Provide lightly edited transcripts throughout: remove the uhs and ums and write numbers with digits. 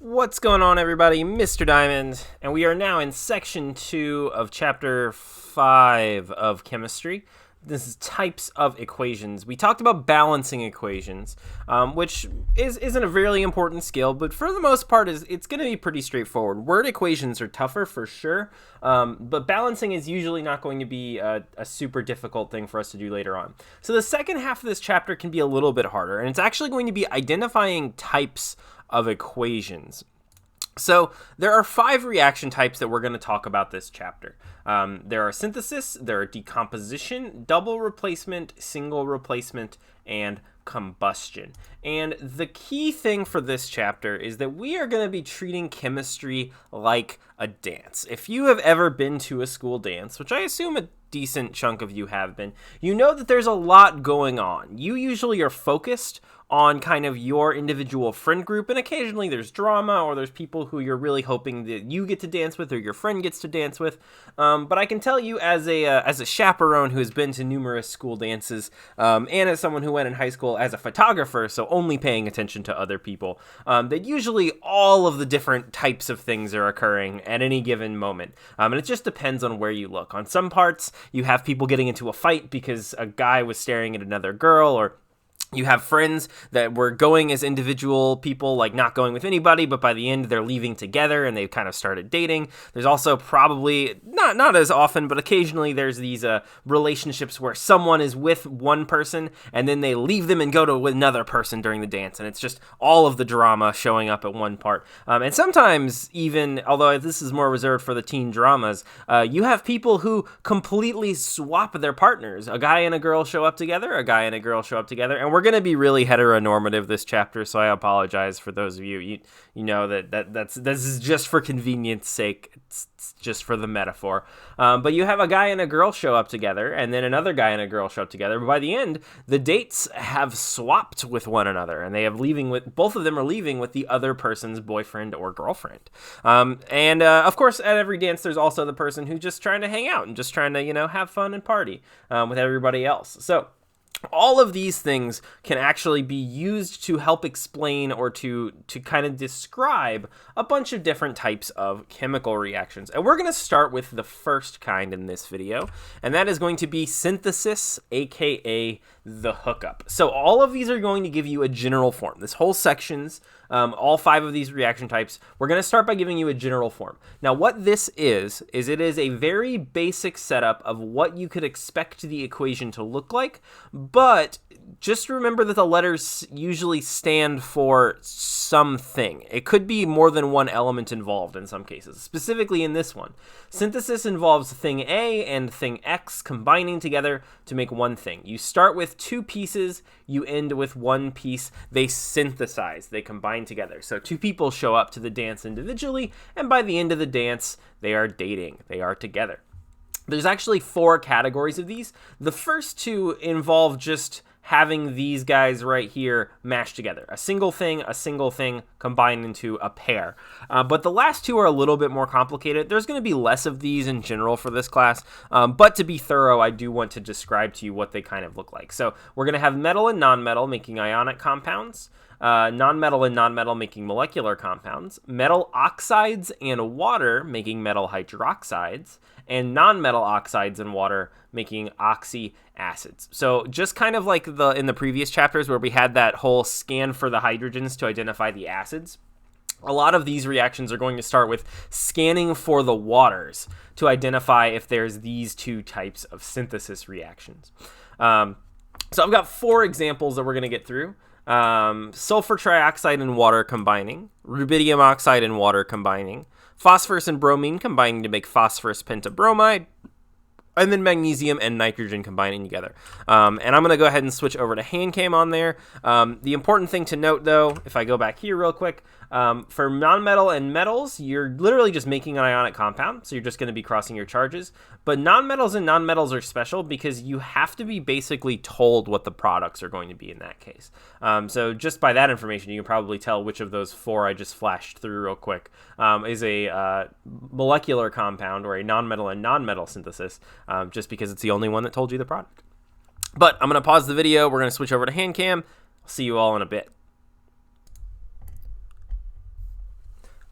What's going on, everybody? Mr. Diamond, and we are now in section 2 of chapter 5 of chemistry. This is types of equations. We talked about balancing equations, which isn't a really important skill, but for the most part, it's going to be pretty straightforward. Word equations are tougher for sure, but balancing is usually not going to be a super difficult thing for us to do later on. So the second half of this chapter can be a little bit harder, and it's actually going to be identifying types of equations. So there are 5 reaction types that we're going to talk about this chapter. There are synthesis, there are decomposition, double replacement, single replacement, and combustion. And the key thing for this chapter is that we are going to be treating chemistry like a dance. If you have ever been to a school dance, which I assume a decent chunk of you have been, you know that there's a lot going on. You usually are focused on kind of your individual friend group, and occasionally there's drama or there's people who you're really hoping that you get to dance with or your friend gets to dance with. But I can tell you as a chaperone who has been to numerous school dances, and as someone who went in high school as a photographer, so only paying attention to other people, that usually all of the different types of things are occurring at any given moment. And it just depends on where you look. On some parts, you have people getting into a fight because a guy was staring at another girl, or you have friends that were going as individual people, like not going with anybody, but by the end they're leaving together and they've kind of started dating. There's also probably, not as often, but occasionally there's these relationships where someone is with one person and then they leave them and go to another person during the dance. And it's just all of the drama showing up at one part. And sometimes even, although this is more reserved for the teen dramas, you have people who completely swap their partners. A guy and a girl show up together, a guy and a girl show up together, and we're going to be really heteronormative this chapter, so I apologize for those of you. You know this is just for convenience sake. It's just for the metaphor. But you have a guy and a girl show up together, and then another guy and a girl show up together. But by the end, the dates have swapped with one another, and both of them are leaving with the other person's boyfriend or girlfriend. And of course, at every dance, there's also the person who's just trying to hang out and just trying to have fun and party with everybody else. So all of these things can actually be used to help explain or to kind of describe a bunch of different types of chemical reactions. And we're going to start with the first kind in this video, and that is going to be synthesis, aka the hookup. So all of these are going to give you a general form. This whole section's all 5 of these reaction types, we're going to start by giving you a general form. Now, what this is it is a very basic setup of what you could expect the equation to look like, but just remember that the letters usually stand for something. It could be more than one element involved in some cases. Specifically in this one, synthesis involves thing A and thing X combining together to make one thing. You start with 2 pieces, you end with 1 piece. They synthesize, they combine together. So 2 people show up to the dance individually, and by the end of the dance, they are dating, they are together. There's actually 4 categories of these. The first 2 involve just having these guys right here mashed together. A single thing combined into a pair. But the last 2 are a little bit more complicated. There's going to be less of these in general for this class, but to be thorough, I do want to describe to you what they kind of look like. So we're going to have metal and nonmetal making ionic compounds, nonmetal and nonmetal making molecular compounds, metal oxides and water making metal hydroxides, and nonmetal oxides and water making oxy acids. So just kind of like in the previous chapters where we had that whole scan for the hydrogens to identify the acids, a lot of these reactions are going to start with scanning for the waters to identify if there's these 2 types of synthesis reactions. So I've got 4 examples that we're going to get through. Sulfur trioxide and water combining, rubidium oxide and water combining, phosphorus and bromine combining to make phosphorus pentabromide, and then magnesium and nitrogen combining together. And I'm going to go ahead and switch over to HandCam on there. The important thing to note, though, if I go back here real quick, for nonmetal and metals, you're literally just making an ionic compound, so you're just going to be crossing your charges. But nonmetals and nonmetals are special because you have to be basically told what the products are going to be in that case. So just by that information, you can probably tell which of those 4 I just flashed through real quick is a molecular compound or a nonmetal and nonmetal synthesis, just because it's the only one that told you the product. But I'm going to pause the video. We're going to switch over to HandCam. I'll see you all in a bit.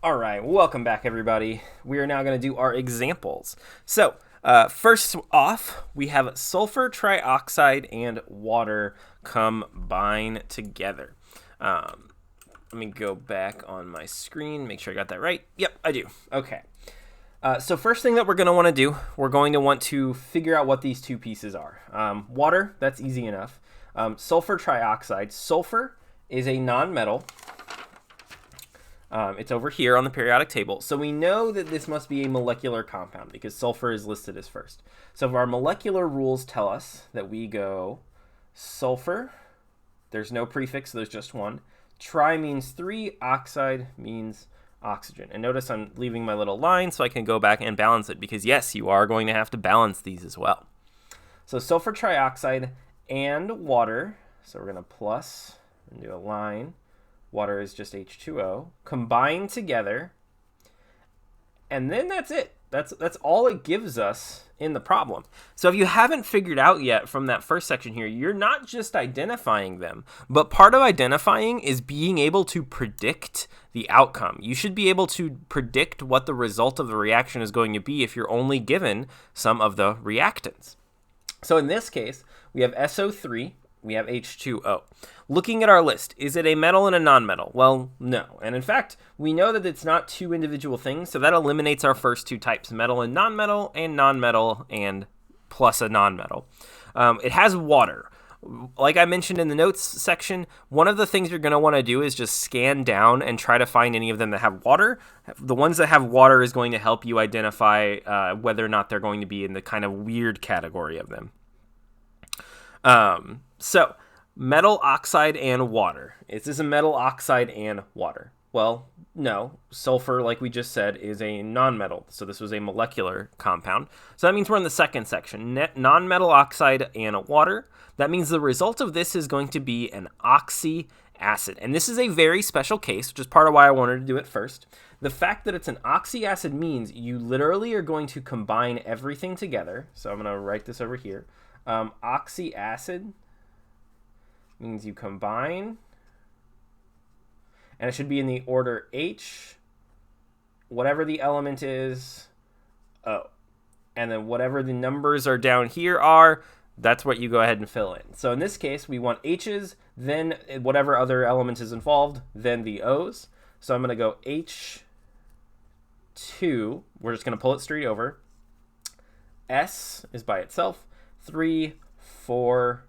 All right, welcome back, everybody. We are now going to do our examples. So, first off, we have sulfur trioxide and water combine together. Let me go back on my screen, make sure I got that right. Yep, I do. Okay. So first thing that we're going to want to do, we're going to want to figure out what these two pieces are. Water, that's easy enough. Sulfur trioxide. Sulfur is a nonmetal. It's over here on the periodic table. So we know that this must be a molecular compound because sulfur is listed as first. So if our molecular rules tell us that we go sulfur, there's no prefix, so there's just one. Tri means 3, oxide means oxygen. And notice I'm leaving my little line so I can go back and balance it because yes, you are going to have to balance these as well. So sulfur trioxide and water, so we're going to plus and do a line. Water is just H2O, combine together, and then that's it. That's all it gives us in the problem. So if you haven't figured out yet from that first section here, you're not just identifying them, but part of identifying is being able to predict the outcome. You should be able to predict what the result of the reaction is going to be if you're only given some of the reactants. So in this case, we have SO3, we have H2O. Looking at our list, is it a metal and a nonmetal? Well, no. And in fact, we know that it's not two individual things, so that eliminates our first two types, metal and nonmetal and plus a nonmetal. It has water. Like I mentioned in the notes section, one of the things you're going to want to do is just scan down and try to find any of them that have water. The ones that have water is going to help you identify whether or not they're going to be in the kind of weird category of them. So, metal oxide and water. Is this a metal oxide and water? Well, no. Sulfur, like we just said, is a nonmetal. So this was a molecular compound. So that means we're in the second section. Nonmetal oxide and water. That means the result of this is going to be an oxyacid. And this is a very special case, which is part of why I wanted to do it first. The fact that it's an oxyacid means you literally are going to combine everything together. So I'm going to write this over here. Oxyacid means you combine, and it should be in the order H, whatever the element is, O. And then whatever the numbers are down here are, that's what you go ahead and fill in. So in this case, we want H's, then whatever other element is involved, then the O's. So I'm going to go H2. We're just going to pull it straight over. S is by itself. 3, 4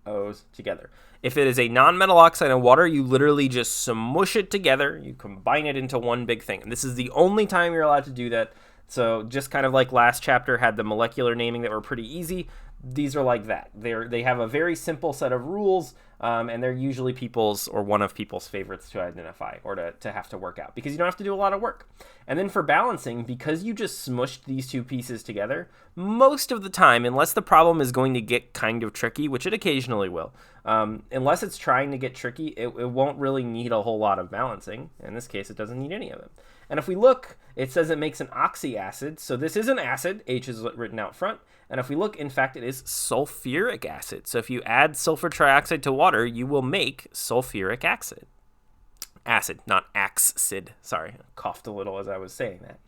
O's together. If it is a nonmetal oxide and water, you literally just smush it together. You combine it into one big thing. And this is the only time you're allowed to do that. So just kind of like last chapter had the molecular naming that were pretty easy. These are like that. They have a very simple set of rules, and they're usually people's or one of people's favorites to identify or to have to work out because you don't have to do a lot of work. And then for balancing, because you just smushed these two pieces together, most of the time, unless the problem is going to get kind of tricky, which it occasionally will, unless it's trying to get tricky, it won't really need a whole lot of balancing. In this case, it doesn't need any of it. And if we look, it says it makes an oxyacid. So this is an acid. H is written out front. And if we look, in fact, it is sulfuric acid. So if you add sulfur trioxide to water, you will make sulfuric acid. Acid, not axid. Sorry, I coughed a little as I was saying that.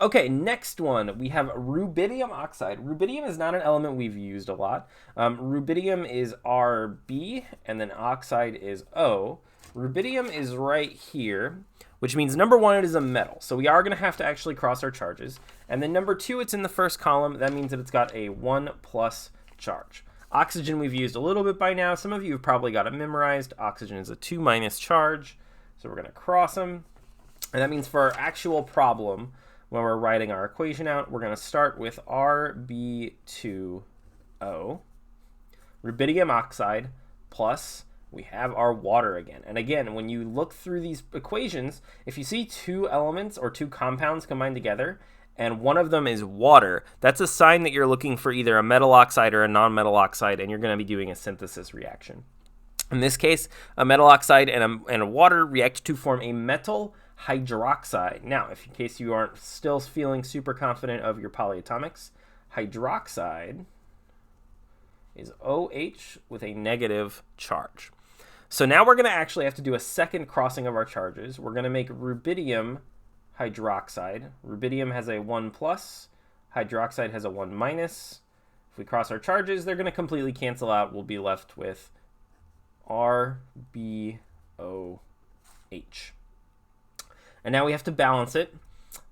Okay, next one. We have rubidium oxide. Rubidium is not an element we've used a lot. Rubidium is Rb, and then oxide is O. Rubidium is right here, which means number one, it is a metal. So we are going to have to actually cross our charges. And then number two, it's in the first column. That means that it's got a 1+ charge. Oxygen we've used a little bit by now. Some of you have probably got it memorized. Oxygen is a 2- charge. So we're going to cross them. And that means for our actual problem, when we're writing our equation out, we're going to start with Rb2O, rubidium oxide, plus we have our water again. And again, when you look through these equations, if you see two elements or two compounds combined together, and one of them is water, that's a sign that you're looking for either a metal oxide or a non-metal oxide, and you're going to be doing a synthesis reaction. In this case, a metal oxide and a water react to form a metal hydroxide. Now, if in case you aren't still feeling super confident of your polyatomics, hydroxide is OH with a negative charge. So now we're going to actually have to do a second crossing of our charges. We're going to make rubidium hydroxide. Rubidium has a 1 plus, hydroxide has a 1 minus. If we cross our charges, they're going to completely cancel out. We'll be left with RbOH. And now we have to balance it.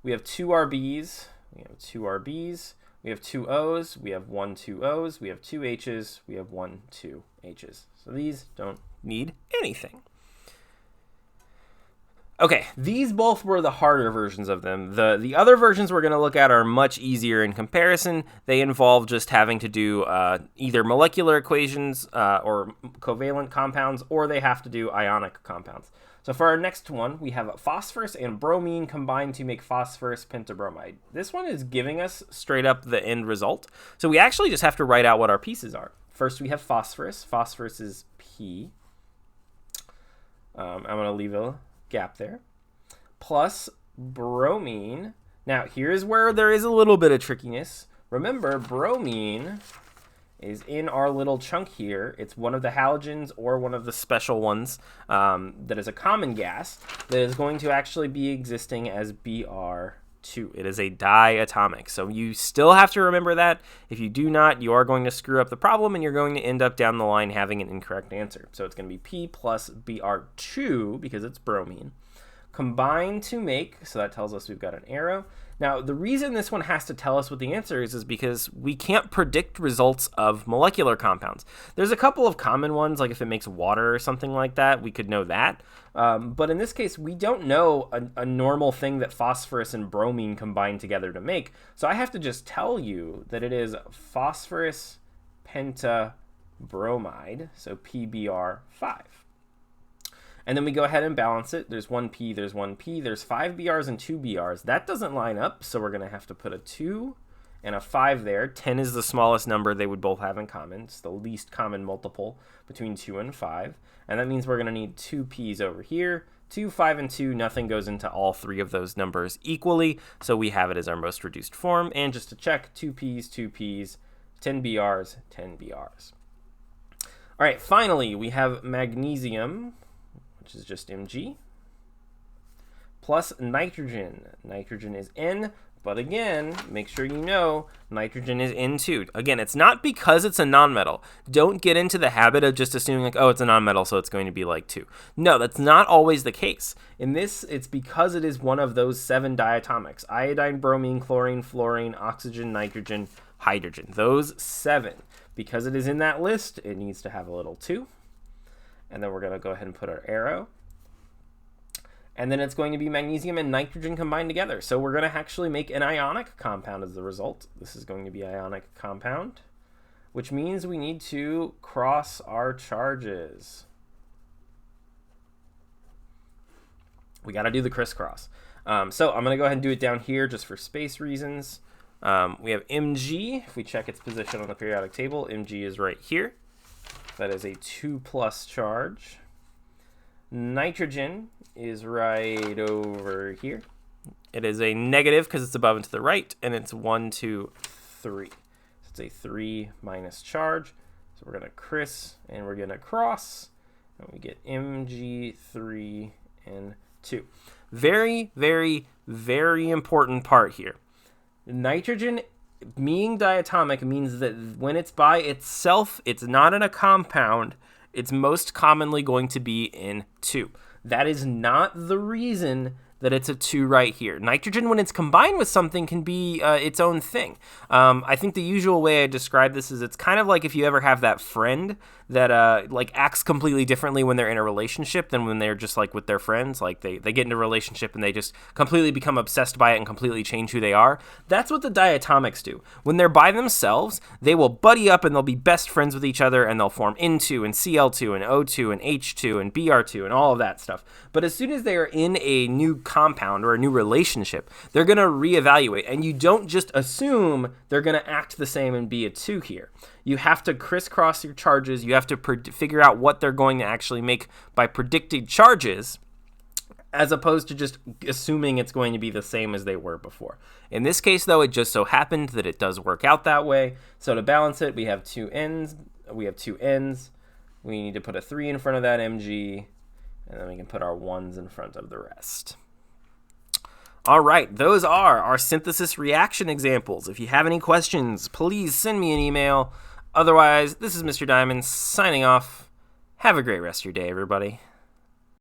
We have 2 Rbs, we have 2 Rbs, we have 2 Os, we have 1, 2 Os, we have 2 Hs, we have 1, 2 Hs. So these don't need anything. Okay, these both were the harder versions of them. The other versions we're going to look at are much easier in comparison. They involve just having to do either molecular equations or covalent compounds, or they have to do ionic compounds. So for our next one, we have phosphorus and bromine combined to make phosphorus pentabromide. This one is giving us straight up the end result. So we actually just have to write out what our pieces are. First, we have phosphorus. Phosphorus is P. I'm going to leave a gap there. Plus bromine. Now, here's where there is a little bit of trickiness. Remember, bromine is in our little chunk here. It's one of the halogens or one of the special ones that is a common gas that is going to actually be existing as Br2. It is a diatomic. So you still have to remember that. If you do not, you are going to screw up the problem and you're going to end up down the line having an incorrect answer. So it's going to be P plus Br2 because it's bromine. Combine to make, so that tells us we've got an arrow. Now, the reason this one has to tell us what the answer is because we can't predict results of molecular compounds. There's a couple of common ones, like if it makes water or something like that, we could know that. But in this case, we don't know a normal thing that phosphorus and bromine combine together to make. So I have to just tell you that it is phosphorus pentabromide, so PBr5. And then we go ahead and balance it. There's 1P, there's 1P, there's 5 Brs and 2 Brs. That doesn't line up, so we're going to have to put a 2 and a 5 there. 10 is the smallest number they would both have in common. It's the least common multiple between 2 and 5. And that means we're going to need 2 Ps over here. 2, 5, and 2, nothing goes into all three of those numbers equally, so we have it as our most reduced form. And just to check, 2 Ps, 2 Ps, 10 Brs, 10 Brs. All right, finally, we have magnesium, which is just Mg, plus nitrogen. Nitrogen is N, but again, make sure you know nitrogen is N2. Again, it's not because it's a nonmetal. Don't get into the habit of just assuming like, oh, it's a nonmetal, so it's going to be like 2. No, that's not always the case. In this, it's because it is one of those 7 diatomics: iodine, bromine, chlorine, fluorine, oxygen, nitrogen, hydrogen. Those 7. Because it is in that list, it needs to have a little 2. And then we're going to go ahead and put our arrow. And then it's going to be magnesium and nitrogen combined together. So we're going to actually make an ionic compound as the result. This is going to be ionic compound, which means we need to cross our charges. We got to do the crisscross. So I'm going to go ahead and do it down here just for space reasons. We have Mg. If we check its position on the periodic table, Mg is right here. That is a 2 plus charge. Nitrogen is right over here. It is a negative because it's above and to the right, and it's 1, 2, 3. So it's a 3 minus charge. So we're going to and we're going to cross, and we get Mg3 and 2. Very, very, very important part here. Nitrogen being diatomic means that when it's by itself, it's not in a compound. It's most commonly going to be in 2. That is not the reason that it's a 2 right here. Nitrogen, when it's combined with something, can be its own thing. I think the usual way I describe this is it's kind of like if you ever have that friend that like acts completely differently when they're in a relationship than when they're just like with their friends. Like they get into a relationship and they just completely become obsessed by it and completely change who they are. That's what the diatomics do. When they're by themselves, they will buddy up and they'll be best friends with each other, and they'll form N2 and Cl2 and O2 and H2 and Br2 and all of that stuff. But as soon as they are in a new compound or a new relationship, they're going to reevaluate, and you don't just assume they're going to act the same and be a 2 here. You have to crisscross your charges. You have to figure out what they're going to actually make by predicted charges, as opposed to just assuming it's going to be the same as they were before. In this case, though, it just so happened that it does work out that way. So to balance it, we have 2 N's, we have 2 N's, we need to put a 3 in front of that Mg, and then we can put our 1s in front of the rest. All right, those are our synthesis reaction examples. If you have any questions, please send me an email. Otherwise, this is Mr. Diamond signing off. Have a great rest of your day, everybody.